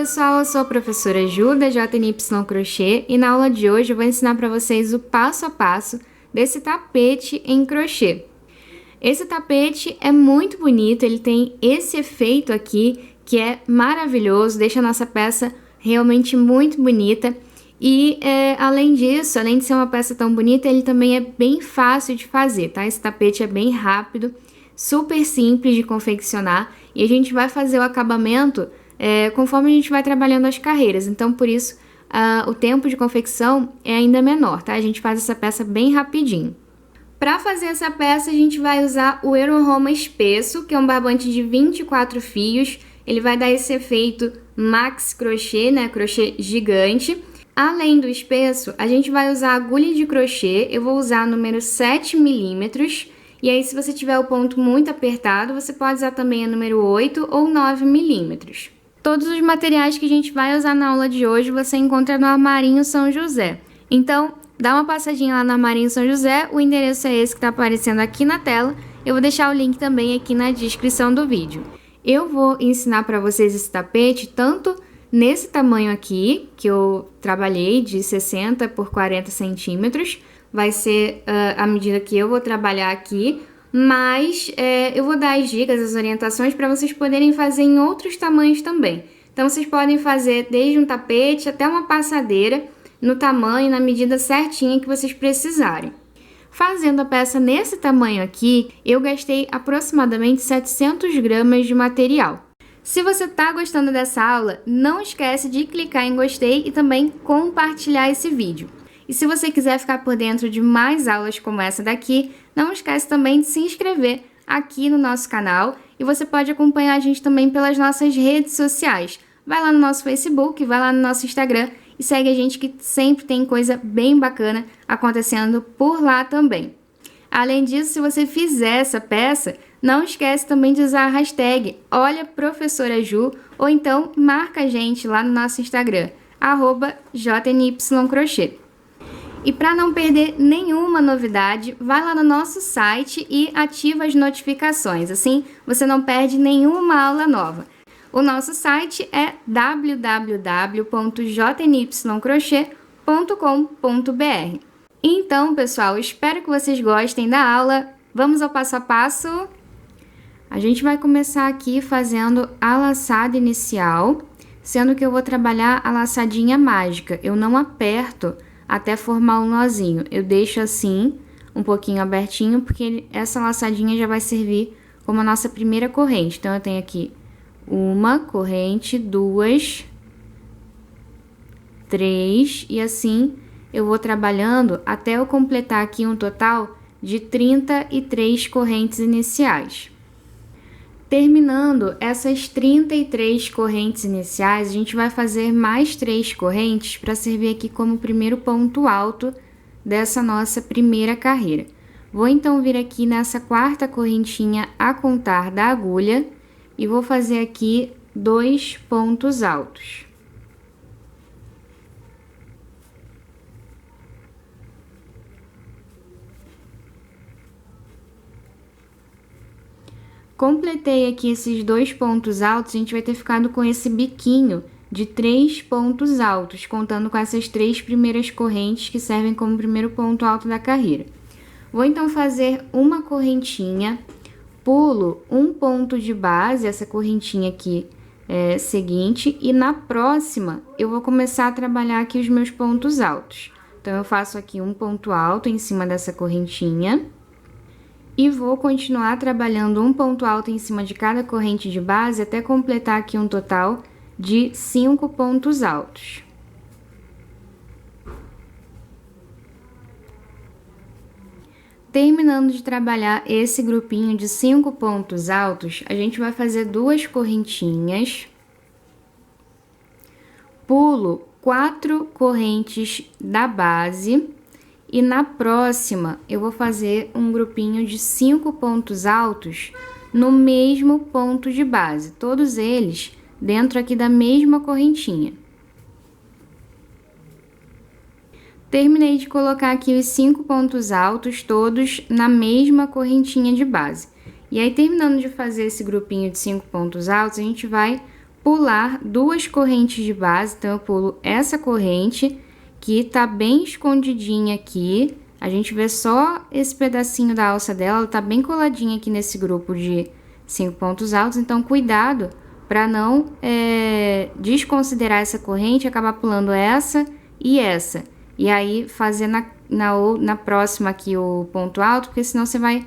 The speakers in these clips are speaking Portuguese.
pessoal, eu sou a professora Ju da JNY Crochê e na aula de hoje eu vou ensinar para vocês o passo a passo desse tapete em crochê. Esse tapete é muito bonito, ele tem esse efeito aqui que é maravilhoso, deixa a nossa peça realmente muito bonita e além disso, além de ser uma peça tão bonita, ele também é bem fácil de fazer, tá? Esse tapete é bem rápido, super simples de confeccionar e a gente vai fazer o acabamento conforme a gente vai trabalhando as carreiras, então por isso o tempo de confecção é ainda menor, tá? A gente faz essa peça bem rapidinho. Para fazer essa peça a gente vai usar o Euro-Roma espesso, que é um barbante de 24 fios, ele vai dar esse efeito max crochê, né? Crochê gigante. Além do espesso, a gente vai usar agulha de crochê, eu vou usar número 7 milímetros, e aí se você tiver o ponto muito apertado, você pode usar também a número 8 ou 9 milímetros. Todos os materiais que a gente vai usar na aula de hoje você encontra no Armarinho São José. Então, dá uma passadinha lá no Armarinho São José, o endereço é esse que está aparecendo aqui na tela. Eu vou deixar o link também aqui na descrição do vídeo. Eu vou ensinar para vocês esse tapete tanto nesse tamanho aqui, que eu trabalhei de 60 por 40 centímetros. Vai ser a medida que eu vou trabalhar aqui. Mas eu vou dar as dicas, as orientações para vocês poderem fazer em outros tamanhos também. Então, vocês podem fazer desde um tapete até uma passadeira, no tamanho e na medida certinha que vocês precisarem. Fazendo a peça nesse tamanho aqui, eu gastei aproximadamente 700 gramas de material. Se você está gostando dessa aula, não esquece de clicar em gostei e também compartilhar esse vídeo. E se você quiser ficar por dentro de mais aulas como essa daqui, não esquece também de se inscrever aqui no nosso canal e você pode acompanhar a gente também pelas nossas redes sociais. Vai lá no nosso Facebook, vai lá no nosso Instagram e segue a gente que sempre tem coisa bem bacana acontecendo por lá também. Além disso, se você fizer essa peça, não esquece também de usar a hashtag #OlhaProfessoraJu ou então marca a gente lá no nosso Instagram, @JNYCrochê. E para não perder nenhuma novidade, vai lá no nosso site e ativa as notificações, assim você não perde nenhuma aula nova. O nosso site é www.jnycrochê.com.br. Então, pessoal, espero que vocês gostem da aula. Vamos ao passo a passo? A gente vai começar aqui fazendo a laçada inicial, sendo que eu vou trabalhar a laçadinha mágica. Eu não aperto até formar um nozinho. Eu deixo assim, um pouquinho abertinho, porque essa laçadinha já vai servir como a nossa primeira corrente. Então, eu tenho aqui uma corrente, duas, três, e assim eu vou trabalhando até eu completar aqui um total de 33 correntes iniciais. Terminando essas 33 correntes iniciais, a gente vai fazer mais 3 correntes para servir aqui como primeiro ponto alto dessa nossa primeira carreira. Vou então vir aqui nessa quarta correntinha a contar da agulha e vou fazer aqui 2 pontos altos. Completei aqui esses 2 pontos altos, a gente vai ter ficado com esse biquinho de 3 pontos altos, contando com essas 3 primeiras correntes que servem como primeiro ponto alto da carreira. Vou então fazer uma correntinha, pulo um ponto de base, essa correntinha aqui seguinte, e na próxima eu vou começar a trabalhar aqui os meus pontos altos. Então, eu faço aqui um ponto alto em cima dessa correntinha. E vou continuar trabalhando um ponto alto em cima de cada corrente de base até completar aqui um total de 5 pontos altos. Terminando de trabalhar esse grupinho de 5 pontos altos, a gente vai fazer 2 correntinhas, pulo 4 correntes da base. E na próxima, eu vou fazer um grupinho de 5 pontos altos no mesmo ponto de base, todos eles dentro aqui da mesma correntinha. Terminei de colocar aqui os 5 pontos altos, todos na mesma correntinha de base. E aí, terminando de fazer esse grupinho de 5 pontos altos, a gente vai pular 2 correntes de base. Então, eu pulo essa corrente, que tá bem escondidinha aqui. A gente vê só esse pedacinho da alça dela, ela tá bem coladinha aqui nesse grupo de 5 pontos altos. Então, cuidado para não desconsiderar essa corrente, acabar pulando essa e essa. E aí, fazer na próxima aqui o ponto alto, porque senão você vai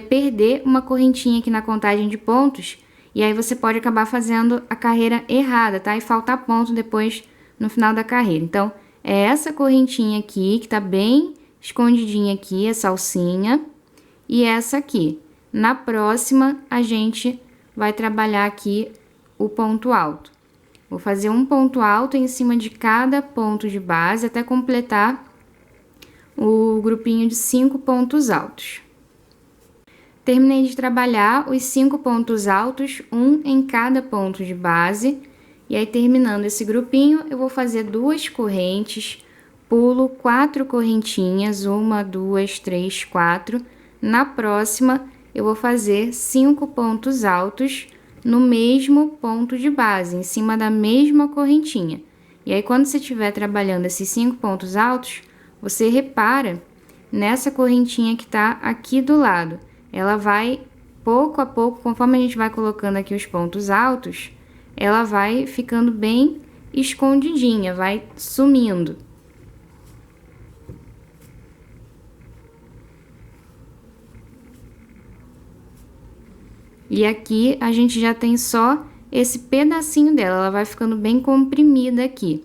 perder uma correntinha aqui na contagem de pontos. E aí, você pode acabar fazendo a carreira errada, tá? E faltar ponto depois no final da carreira. Então, é essa correntinha aqui, que tá bem escondidinha aqui, essa alcinha. E essa aqui. Na próxima, a gente vai trabalhar aqui o ponto alto. Vou fazer um ponto alto em cima de cada ponto de base até completar o grupinho de 5 pontos altos. Terminei de trabalhar os 5 pontos altos, um em cada ponto de base. E aí, terminando esse grupinho, eu vou fazer 2 correntes, pulo 4 correntinhas, 1, 2, 3, 4. Na próxima, eu vou fazer 5 pontos altos no mesmo ponto de base, em cima da mesma correntinha. E aí, quando você estiver trabalhando esses 5 pontos altos, você repara nessa correntinha que está aqui do lado. Ela vai, pouco a pouco, conforme a gente vai colocando aqui os pontos altos, ela vai ficando bem escondidinha, vai sumindo. E aqui a gente já tem só esse pedacinho dela, ela vai ficando bem comprimida aqui.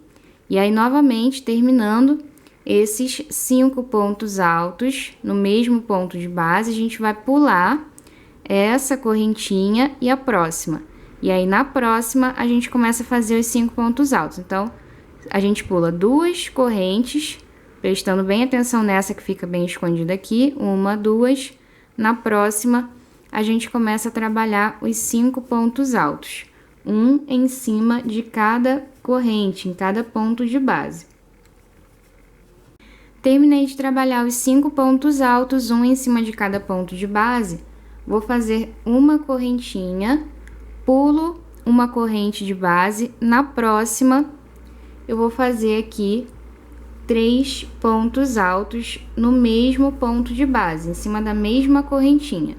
E aí, novamente, terminando esses 5 pontos altos no mesmo ponto de base, a gente vai pular essa correntinha e a próxima. E aí, na próxima, a gente começa a fazer os 5 pontos altos. Então, a gente pula 2 correntes, prestando bem atenção nessa que fica bem escondida aqui. 1, 2. Na próxima, a gente começa a trabalhar os 5 pontos altos. Um em cima de cada corrente, em cada ponto de base. Terminei de trabalhar os 5 pontos altos, um em cima de cada ponto de base. Vou fazer uma correntinha, pulo uma corrente de base. Na próxima, eu vou fazer aqui 3 pontos altos no mesmo ponto de base, em cima da mesma correntinha.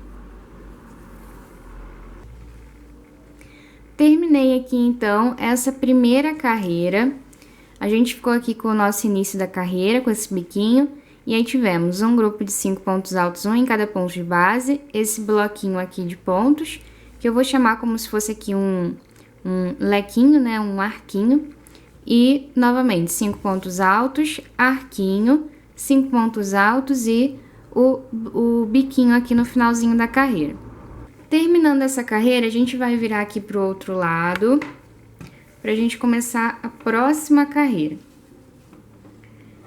Terminei aqui, então, essa primeira carreira. A gente ficou aqui com o nosso início da carreira, com esse biquinho. E aí, tivemos um grupo de 5 pontos altos, um em cada ponto de base. Esse bloquinho aqui de pontos, que eu vou chamar como se fosse aqui um lequinho, né? Um arquinho. E, novamente, 5 pontos altos, arquinho, 5 pontos altos e o biquinho aqui no finalzinho da carreira. Terminando essa carreira, a gente vai virar aqui pro outro lado, pra gente começar a próxima carreira.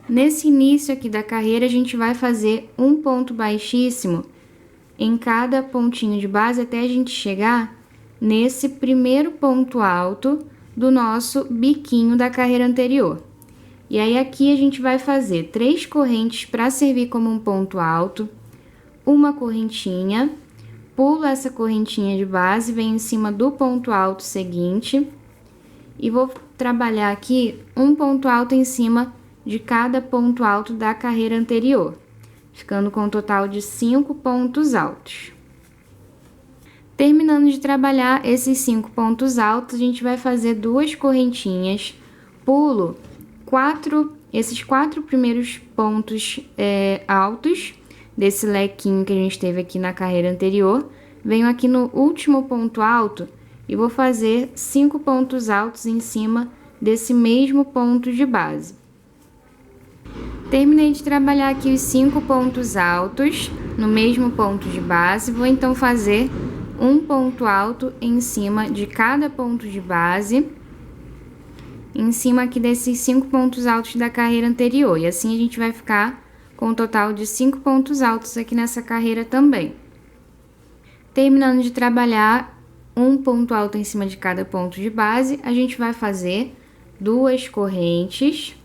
Nesse início aqui da carreira, a gente vai fazer um ponto baixíssimo em cada pontinho de base até a gente chegar nesse primeiro ponto alto do nosso biquinho da carreira anterior. E aí, aqui a gente vai fazer 3 correntes para servir como um ponto alto, uma correntinha, pulo essa correntinha de base, venho em cima do ponto alto seguinte e vou trabalhar aqui um ponto alto em cima de cada ponto alto da carreira anterior, ficando com um total de 5 pontos altos. Terminando de trabalhar esses 5 pontos altos, a gente vai fazer 2 correntinhas, pulo esses 4 primeiros pontos altos desse lequinho que a gente teve aqui na carreira anterior, venho aqui no último ponto alto e vou fazer 5 pontos altos em cima desse mesmo ponto de base. Terminei de trabalhar aqui os 5 pontos altos no mesmo ponto de base, vou então fazer um ponto alto em cima de cada ponto de base, em cima aqui desses 5 pontos altos da carreira anterior, e assim a gente vai ficar com um total de 5 pontos altos aqui nessa carreira também. Terminando de trabalhar um ponto alto em cima de cada ponto de base, a gente vai fazer 2 correntes,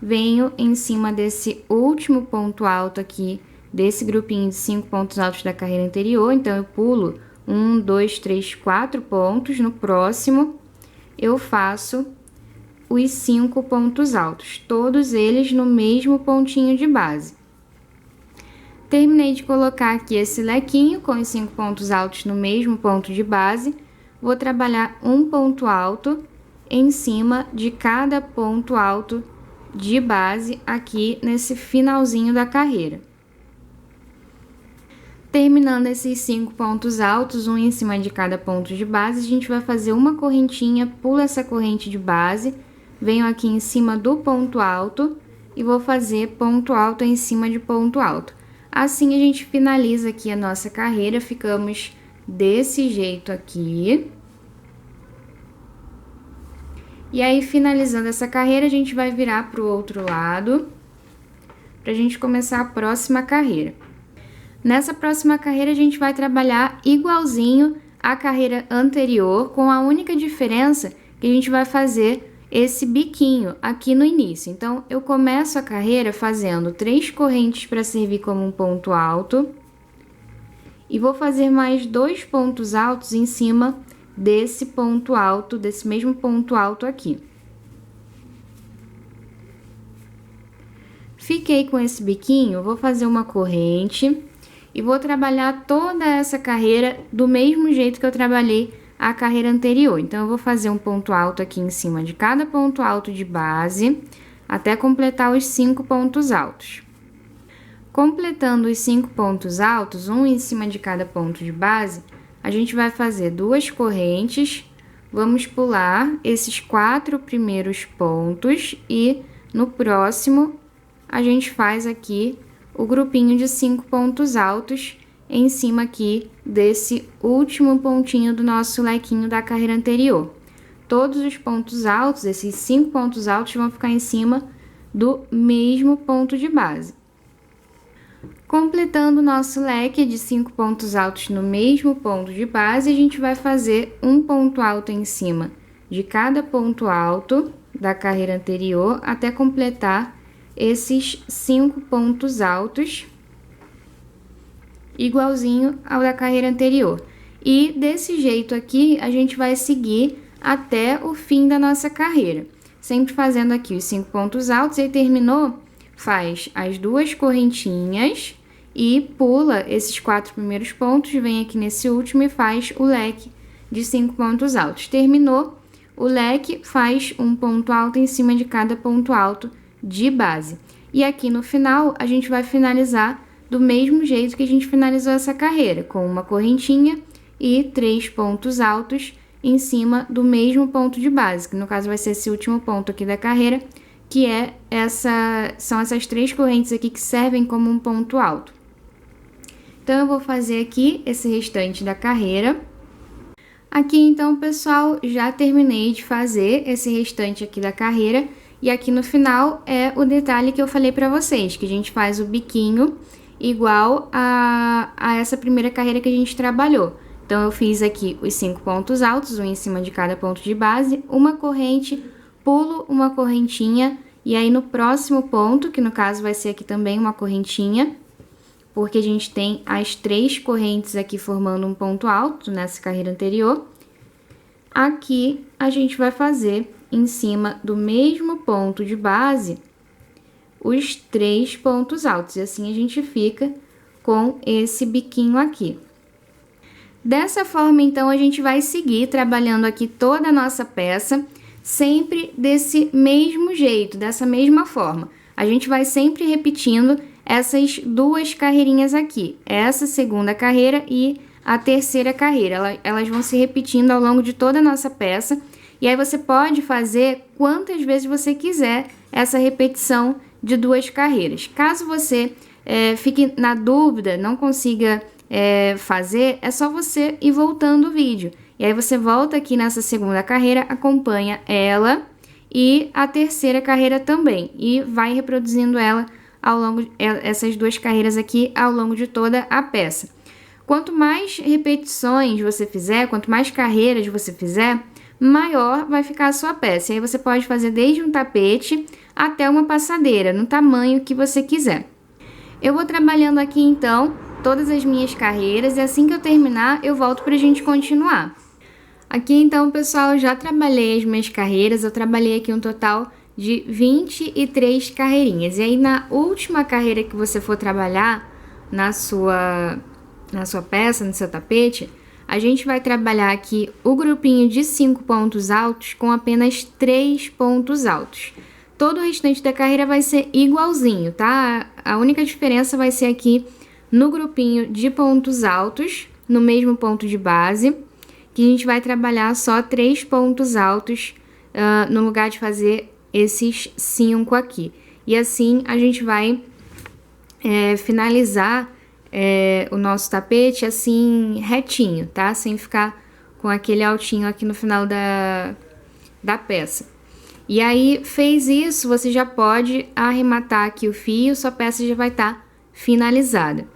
venho em cima desse último ponto alto aqui, desse grupinho de 5 pontos altos da carreira anterior, então eu pulo 1, 2, 3, 4 pontos. No próximo, eu faço os 5 pontos altos, todos eles no mesmo pontinho de base. Terminei de colocar aqui esse lequinho com os 5 pontos altos no mesmo ponto de base. Vou trabalhar um ponto alto em cima de cada ponto alto de base aqui nesse finalzinho da carreira. Terminando esses 5 pontos altos, um em cima de cada ponto de base, a gente vai fazer uma correntinha, pula essa corrente de base, venho aqui em cima do ponto alto e vou fazer ponto alto em cima de ponto alto. Assim a gente finaliza aqui a nossa carreira, ficamos desse jeito aqui. E aí, finalizando essa carreira, a gente vai virar para o outro lado, para a gente começar a próxima carreira. Nessa próxima carreira, a gente vai trabalhar igualzinho à carreira anterior, com a única diferença que a gente vai fazer esse biquinho aqui no início. Então, eu começo a carreira fazendo 3 correntes para servir como um ponto alto, e vou fazer mais 2 pontos altos em cima desse ponto alto, desse mesmo ponto alto aqui. Fiquei com esse biquinho, vou fazer uma corrente e vou trabalhar toda essa carreira do mesmo jeito que eu trabalhei a carreira anterior. Então, eu vou fazer um ponto alto aqui em cima de cada ponto alto de base, até completar os 5 pontos altos. Completando os 5 pontos altos, um em cima de cada ponto de base, a gente vai fazer 2 correntes, vamos pular esses 4 primeiros pontos e no próximo a gente faz aqui o grupinho de 5 pontos altos em cima aqui desse último pontinho do nosso lequinho da carreira anterior. Todos os pontos altos, esses 5 pontos altos, vão ficar em cima do mesmo ponto de base. Completando o nosso leque de 5 pontos altos no mesmo ponto de base, a gente vai fazer um ponto alto em cima de cada ponto alto da carreira anterior, até completar esses 5 pontos altos, igualzinho ao da carreira anterior. E desse jeito aqui, a gente vai seguir até o fim da nossa carreira, sempre fazendo aqui os 5 pontos altos, e aí terminou, faz as 2 correntinhas e pula esses 4 primeiros pontos, vem aqui nesse último e faz o leque de 5 pontos altos. Terminou o leque, faz um ponto alto em cima de cada ponto alto de base. E aqui no final, a gente vai finalizar do mesmo jeito que a gente finalizou essa carreira, com uma correntinha e 3 pontos altos em cima do mesmo ponto de base, que no caso vai ser esse último ponto aqui da carreira, que são essas 3 correntes aqui que servem como um ponto alto. Então, eu vou fazer aqui esse restante da carreira. Aqui, então, pessoal, já terminei de fazer esse restante aqui da carreira. E aqui no final é o detalhe que eu falei pra vocês, que a gente faz o biquinho igual a essa primeira carreira que a gente trabalhou. Então, eu fiz aqui os 5 pontos altos, um em cima de cada ponto de base, uma corrente, pulo uma correntinha, e aí no próximo ponto, que no caso vai ser aqui também uma correntinha, porque a gente tem as 3 correntes aqui formando um ponto alto nessa carreira anterior. Aqui a gente vai fazer em cima do mesmo ponto de base os 3 pontos altos, e assim a gente fica com esse biquinho aqui. Dessa forma, então, a gente vai seguir trabalhando aqui toda a nossa peça, sempre desse mesmo jeito, dessa mesma forma. A gente vai sempre repetindo essas 2 carreirinhas aqui, essa segunda carreira e a terceira carreira. Elas vão se repetindo ao longo de toda a nossa peça, e aí você pode fazer quantas vezes você quiser essa repetição de 2 carreiras. Caso você fique na dúvida, não consiga fazer, é só você ir voltando o vídeo. E aí você volta aqui nessa segunda carreira, acompanha ela e a terceira carreira também, e vai reproduzindo ela ao longo essas 2 carreiras aqui ao longo de toda a peça. Quanto mais repetições você fizer, quanto mais carreiras você fizer, maior vai ficar a sua peça. E aí você pode fazer desde um tapete até uma passadeira, no tamanho que você quiser. Eu vou trabalhando aqui então todas as minhas carreiras e assim que eu terminar eu volto pra gente continuar. Aqui então, pessoal, eu já trabalhei as minhas carreiras, eu trabalhei aqui um total de 23 carreirinhas. E aí na última carreira que você for trabalhar na sua peça, no seu tapete, a gente vai trabalhar aqui o grupinho de 5 pontos altos com apenas 3 pontos altos. Todo o restante da carreira vai ser igualzinho, tá? A única diferença vai ser aqui no grupinho de pontos altos, no mesmo ponto de base, que a gente vai trabalhar só 3 pontos altos no lugar de fazer esses 5 aqui. E assim a gente vai finalizar o nosso tapete assim retinho, tá? Sem ficar com aquele altinho aqui no final da peça. E aí, fez isso, você já pode arrematar aqui o fio, sua peça já vai estar finalizada.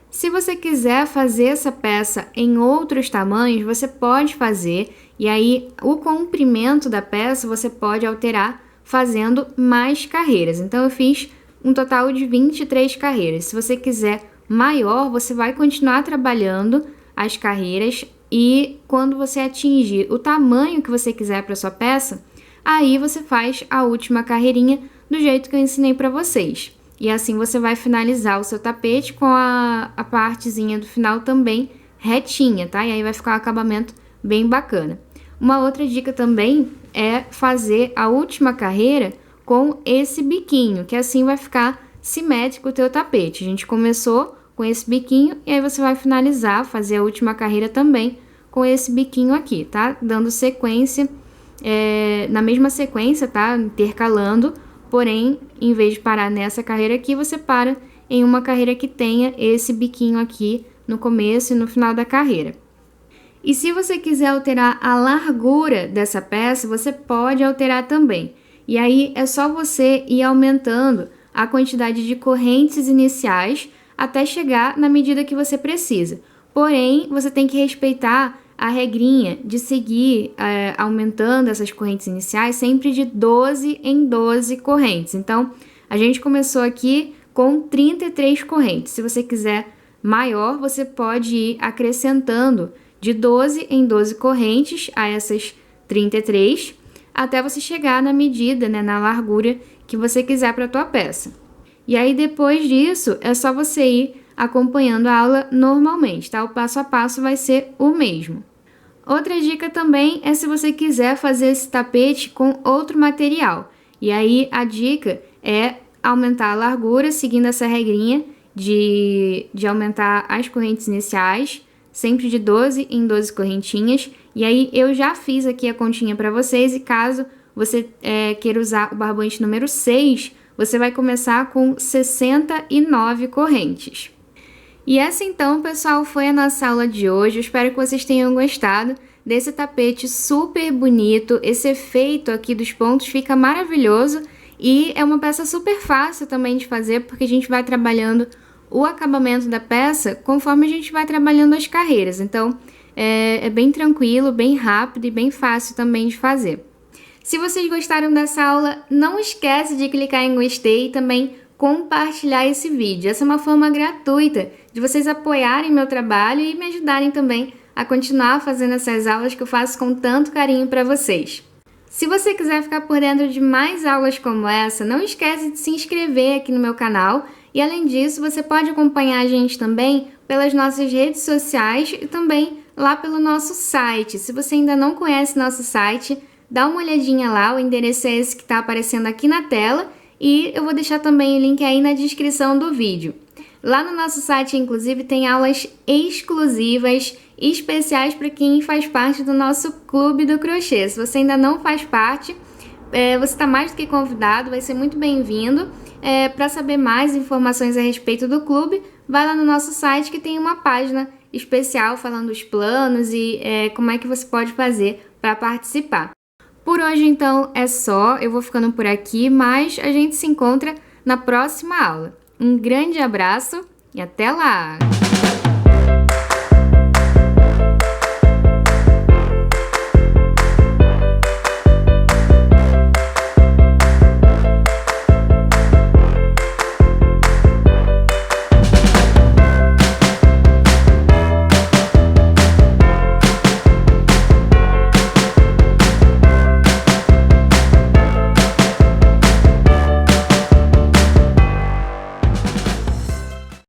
Se você quiser fazer essa peça em outros tamanhos, você pode fazer, e aí o comprimento da peça você pode alterar fazendo mais carreiras. Então, eu fiz um total de 23 carreiras. Se você quiser maior, você vai continuar trabalhando as carreiras e quando você atingir o tamanho que você quiser para sua peça, aí você faz a última carreirinha do jeito que eu ensinei para vocês. E assim você vai finalizar o seu tapete com a partezinha do final também retinha, tá? E aí vai ficar um acabamento bem bacana. Uma outra dica também é fazer a última carreira com esse biquinho, que assim vai ficar simétrico o teu tapete. A gente começou com esse biquinho e aí você vai finalizar, fazer a última carreira também com esse biquinho aqui, tá? Dando sequência, na mesma sequência, tá? Intercalando, porém, em vez de parar nessa carreira aqui, você para em uma carreira que tenha esse biquinho aqui no começo e no final da carreira. E se você quiser alterar a largura dessa peça, você pode alterar também. E aí é só você ir aumentando a quantidade de correntes iniciais até chegar na medida que você precisa. Porém, você tem que respeitar a regrinha de seguir aumentando essas correntes iniciais sempre de 12 em 12 correntes. Então, a gente começou aqui com 33 correntes. Se você quiser maior, você pode ir acrescentando de 12 em 12 correntes a essas 33, até você chegar na medida, né, na largura que você quiser para a tua peça. E aí, depois disso, é só você ir acompanhando a aula normalmente, tá? O passo a passo vai ser o mesmo. Outra dica também é se você quiser fazer esse tapete com outro material. E aí, a dica é aumentar a largura, seguindo essa regrinha de aumentar as correntes iniciais, sempre de 12 em 12 correntinhas. E aí, eu já fiz aqui a continha para vocês, e caso você queira usar o barbante número 6, você vai começar com 69 correntes. E essa então, pessoal, foi a nossa aula de hoje. Eu espero que vocês tenham gostado desse tapete super bonito. Esse efeito aqui dos pontos fica maravilhoso e é uma peça super fácil também de fazer, porque a gente vai trabalhando o acabamento da peça conforme a gente vai trabalhando as carreiras. Então, é bem tranquilo, bem rápido e bem fácil também de fazer. Se vocês gostaram dessa aula, não esquece de clicar em gostei e também compartilhar esse vídeo. Essa é uma forma gratuita de vocês apoiarem meu trabalho e me ajudarem também a continuar fazendo essas aulas que eu faço com tanto carinho para vocês. Se você quiser ficar por dentro de mais aulas como essa, não esquece de se inscrever aqui no meu canal. E além disso, você pode acompanhar a gente também pelas nossas redes sociais e também lá pelo nosso site. Se você ainda não conhece nosso site, dá uma olhadinha lá, o endereço é esse que está aparecendo aqui na tela e eu vou deixar também o link aí na descrição do vídeo. Lá no nosso site, inclusive, tem aulas exclusivas e especiais para quem faz parte do nosso Clube do Crochê. Se você ainda não faz parte, você está mais do que convidado, vai ser muito bem-vindo. Para saber mais informações a respeito do clube, vai lá no nosso site que tem uma página especial falando os planos e como é que você pode fazer para participar. Por hoje, então, é só. Eu vou ficando por aqui, mas a gente se encontra na próxima aula. Um grande abraço e até lá!